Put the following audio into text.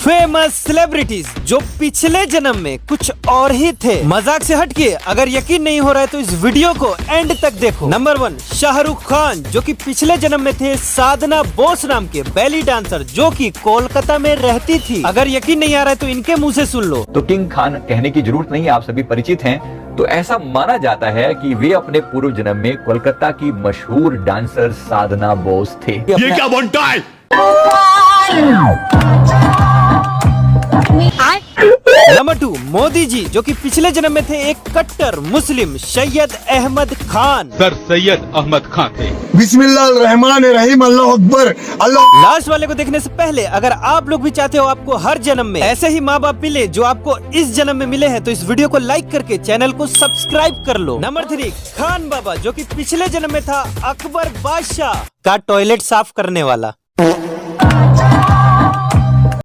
Famous celebrities जो पिछले जन्म में कुछ और ही थे। मजाक से हटके अगर यकीन नहीं हो रहा है तो इस वीडियो को एंड तक देखो। नंबर 1, शाहरुख खान जो कि पिछले जन्म में थे साधना बोस नाम के बेली डांसर जो कि कोलकाता में रहती थी। अगर यकीन नहीं आ रहा है तो इनके मुंह से सुन लो। तो किंग खान कहने की जरूरत नहीं, आप सभी परिचित हैं। तो ऐसा माना जाता है कि वे अपने पूर्व जन्म में कोलकाता की मशहूर डांसर साधना बोस थे। ये क्या बनता है? नंबर 2, मोदी जी जो कि पिछले जन्म में थे एक कट्टर मुस्लिम सैयद अहमद खान। सर सैयद अहमद खान थे। बिस्मिल्लाहिर्रहमानिर्रहीम, अल्लाह अकबर, अल्लाह। लास्ट वाले को देखने से पहले अगर आप लोग भी चाहते हो आपको हर जन्म में ऐसे ही माँ बाप मिले जो आपको इस जन्म में मिले हैं तो इस वीडियो को लाइक करके चैनल को सब्सक्राइब कर लो। नंबर 3, खान बाबा जो कि पिछले जन्म में था अकबर बादशाह का टॉयलेट साफ करने वाला।